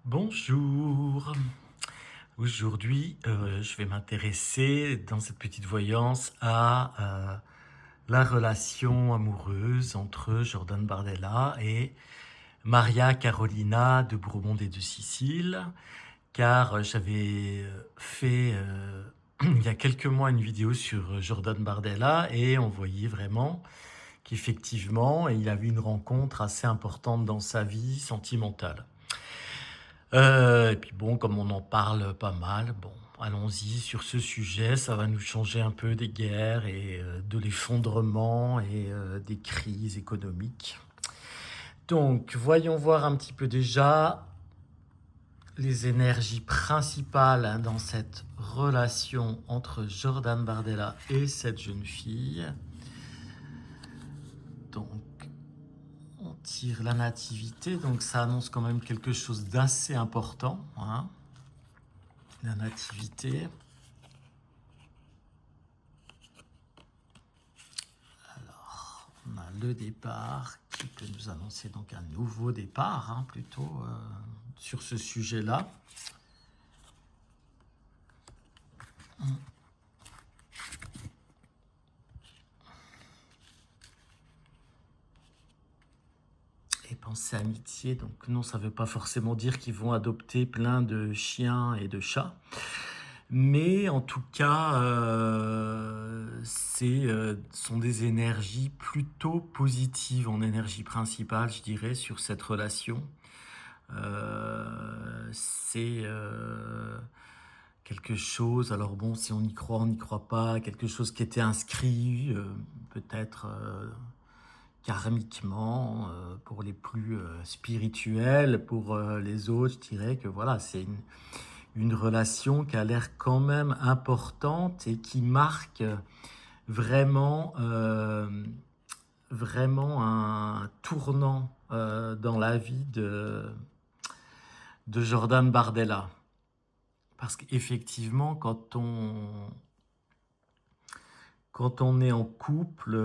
Bonjour. Aujourd'hui, je vais m'intéresser dans cette petite voyance à la relation amoureuse entre Jordan Bardella et Maria Carolina de Bourbon et de Sicile, car j'avais fait il y a quelques mois une vidéo sur Jordan Bardella et on voyait vraiment qu'effectivement, il avait une rencontre assez importante dans sa vie sentimentale. Et puis bon, comme on en parle pas mal, bon, allons-y sur ce sujet. Ça va nous changer un peu des guerres et de l'effondrement et des crises économiques. Donc, voyons voir un petit peu déjà les énergies principales dans cette relation entre Jordan Bardella et cette jeune fille. Donc, on tire la nativité, donc ça annonce quand même quelque chose d'assez important, hein, la nativité. On a le départ qui peut nous annoncer donc un nouveau départ, hein, plutôt sur ce sujet-là. Et pensée amitié, donc non, ça ne veut pas forcément dire qu'ils vont adopter plein de chiens et de chats. Mais en tout cas, sont des énergies plutôt positives en énergie principale, je dirais, sur cette relation. C'est quelque chose, alors bon, si on y croit, on n'y croit pas, quelque chose qui était inscrit, peut-être karmiquement, pour les plus spirituels, pour les autres, je dirais que voilà, c'est une relation qui a l'air quand même importante et qui marque vraiment, vraiment un tournant dans la vie de Jordan Bardella. Parce qu'effectivement, quand on est en couple,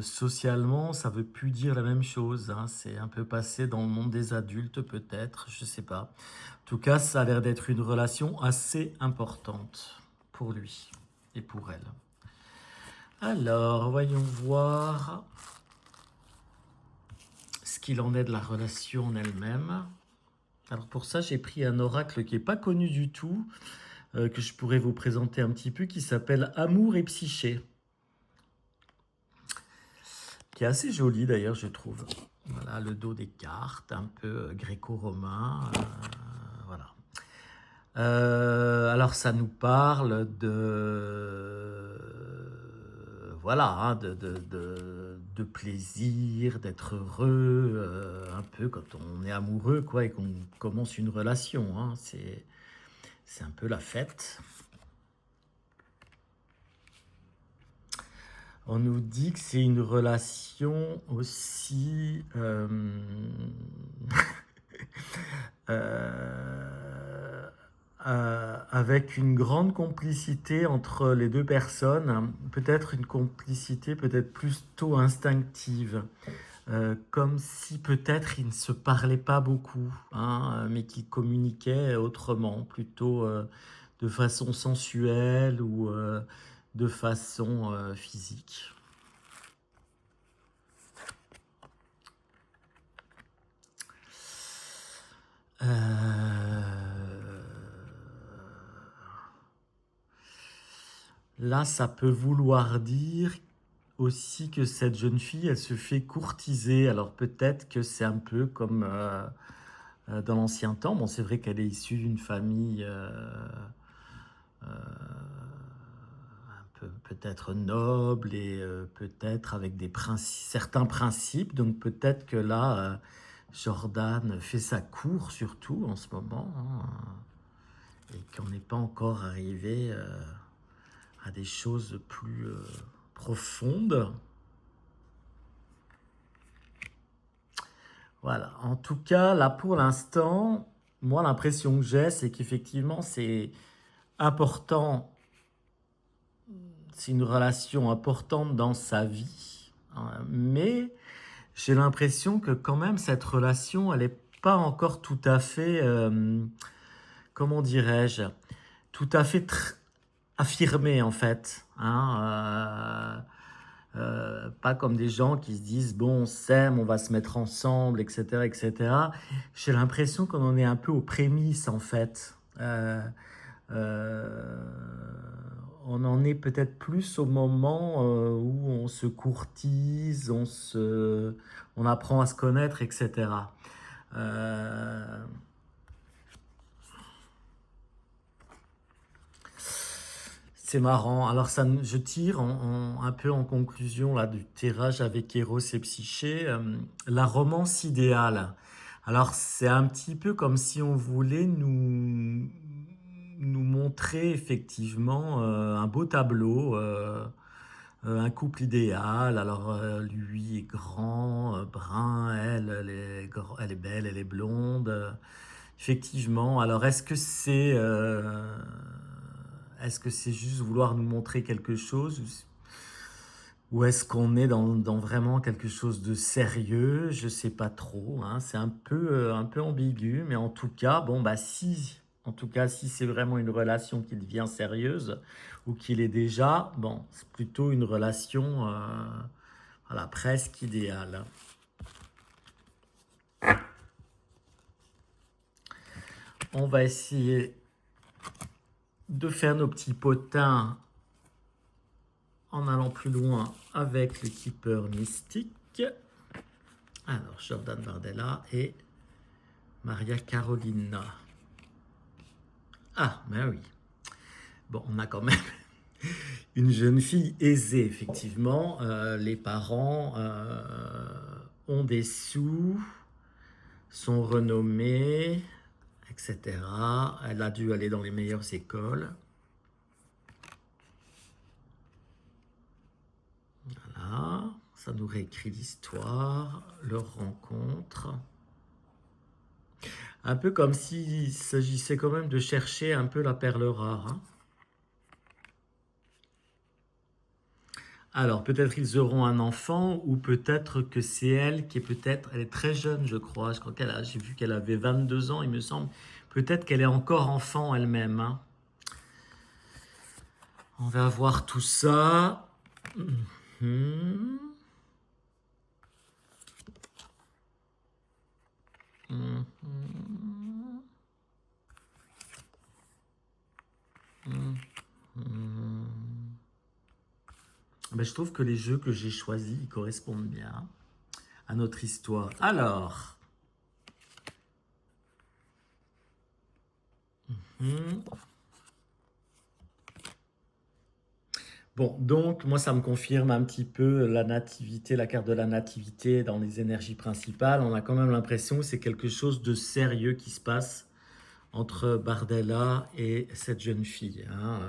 socialement, ça veut plus dire la même chose, hein. C'est un peu passé dans le monde des adultes, peut-être, je sais pas. En tout cas, ça a l'air d'être une relation assez importante pour lui et pour elle. Alors, voyons voir ce qu'il en est de la relation en elle-même. Alors pour ça, j'ai pris un oracle qui n'est pas connu du tout, que je pourrais vous présenter un petit peu, qui s'appelle Amour et Psyché, qui est assez joli d'ailleurs, je trouve. Voilà, le dos des cartes, un peu gréco-romain. Voilà. Alors ça nous parle de... Voilà, hein, de plaisir, d'être heureux, un peu quand on est amoureux, quoi, et qu'on commence une relation, hein. C'est un peu la fête. On nous dit que c'est une relation aussi avec une grande complicité entre les deux personnes, peut-être une complicité peut-être plutôt instinctive, comme si peut-être ils ne se parlaient pas beaucoup, hein, mais qu'ils communiquaient autrement, plutôt de façon sensuelle ou de façon physique. Là, ça peut vouloir dire aussi que cette jeune fille, elle se fait courtiser. Alors peut-être que c'est un peu comme dans l'ancien temps. Bon, c'est vrai qu'elle est issue d'une famille un peu peut-être noble et peut-être avec certains principes. Donc peut-être que là, Jordan fait sa cour surtout en ce moment, hein, et qu'on n'est pas encore arrivé à des choses plus profondes. Voilà, en tout cas, là pour l'instant, moi l'impression que j'ai, c'est qu'effectivement c'est important, c'est une relation importante dans sa vie, hein, mais j'ai l'impression que quand même cette relation, elle est pas encore tout à fait, comment dirais-je, tout à fait affirmé en fait, hein, pas comme des gens qui se disent bon, on s'aime, on va se mettre ensemble, etc., etc. J'ai l'impression qu'on en est un peu aux prémices en fait. Euh, on en est peut-être plus au moment où on se courtise, on apprend à se connaître, etc. Euh, c'est marrant. Alors je tire un peu en conclusion là du tirage avec Eros et Psyché, la romance idéale. Alors c'est un petit peu comme si on voulait nous montrer effectivement un beau tableau, un couple idéal. Alors lui est grand, brun, elle est belle, elle est blonde. Effectivement. Alors est-ce que c'est juste vouloir nous montrer quelque chose ou est-ce qu'on est dans vraiment quelque chose de sérieux? Je sais pas trop, hein. C'est un peu ambigu, mais en tout cas, bon, bah si, en tout cas, si c'est vraiment une relation qui devient sérieuse ou qu'il est déjà, bon, c'est plutôt une relation, voilà, presque idéale. On va essayer de faire nos petits potins en allant plus loin avec le keeper mystique. Alors, Jordan Bardella et Maria Carolina. Ah, ben oui. Bon, on a quand même une jeune fille aisée, effectivement. Les parents ont des sous, sont renommés, etc. Elle a dû aller dans les meilleures écoles. Voilà, ça nous réécrit l'histoire, leur rencontre. Un peu comme s'il s'agissait quand même de chercher un peu la perle rare, hein. Alors, peut-être ils auront un enfant, ou peut-être que c'est elle qui est peut-être... Elle est très jeune, je crois. Je crois j'ai vu qu'elle avait 22 ans, il me semble. Peut-être qu'elle est encore enfant elle-même, hein. On va voir tout ça. Mhm. Mhm. Mhm. Ben, je trouve que les jeux que j'ai choisis, ils correspondent bien à notre histoire. Alors, bon, donc moi ça me confirme un petit peu la nativité, la carte de la nativité dans les énergies principales. On a quand même l'impression que c'est quelque chose de sérieux qui se passe entre Bardella et cette jeune fille, hein.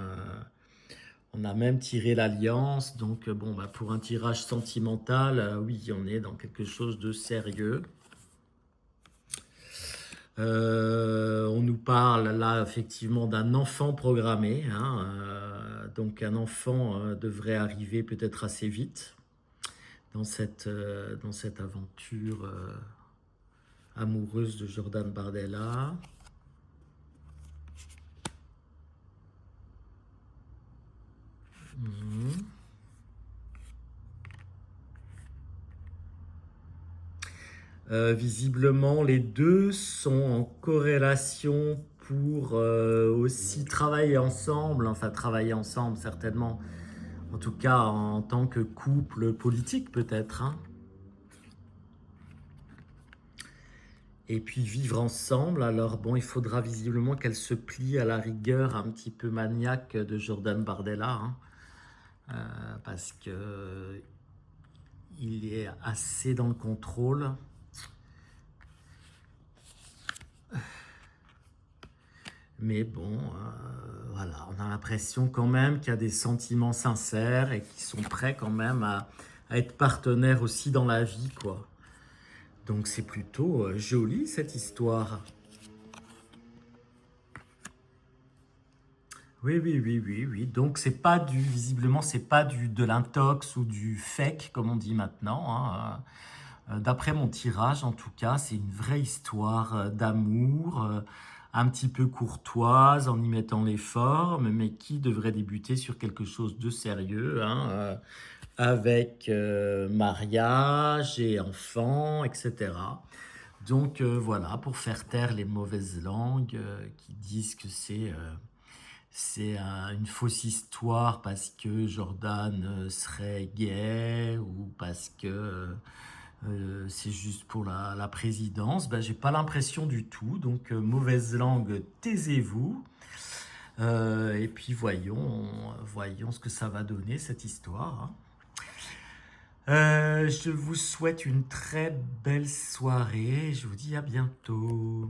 On a même tiré l'alliance, donc bon, bah, pour un tirage sentimental, oui, on est dans quelque chose de sérieux. On nous parle là effectivement d'un enfant programmé, hein, donc un enfant devrait arriver peut-être assez vite dans cette aventure amoureuse de Jordan Bardella. Mhm. Visiblement, les deux sont en corrélation pour aussi travailler ensemble, enfin travailler ensemble certainement, en tout cas en tant que couple politique peut-être, hein. Et puis vivre ensemble. Alors bon, il faudra visiblement qu'elle se plie à la rigueur un petit peu maniaque de Jordan Bardella, hein, parce que il est assez dans le contrôle. Mais bon, voilà, on a l'impression quand même qu'il y a des sentiments sincères et qui sont prêts quand même à être partenaires aussi dans la vie, quoi. Donc c'est plutôt joli cette histoire. Oui, oui, oui, oui, oui. Donc c'est pas visiblement, c'est pas de l'intox ou du fake comme on dit maintenant, hein. D'après mon tirage, en tout cas, c'est une vraie histoire d'amour, un petit peu courtoise en y mettant les formes, mais qui devrait débuter sur quelque chose de sérieux, hein, avec mariage et enfants, etc. Donc voilà, pour faire taire les mauvaises langues qui disent que c'est une fausse histoire parce que Jordan serait gay ou parce que c'est juste pour la présidence, ben, j'ai pas l'impression du tout. Donc mauvaise langue, taisez-vous. Et puis voyons ce que ça va donner cette histoire, hein. Je vous souhaite une très belle soirée. Je vous dis à bientôt.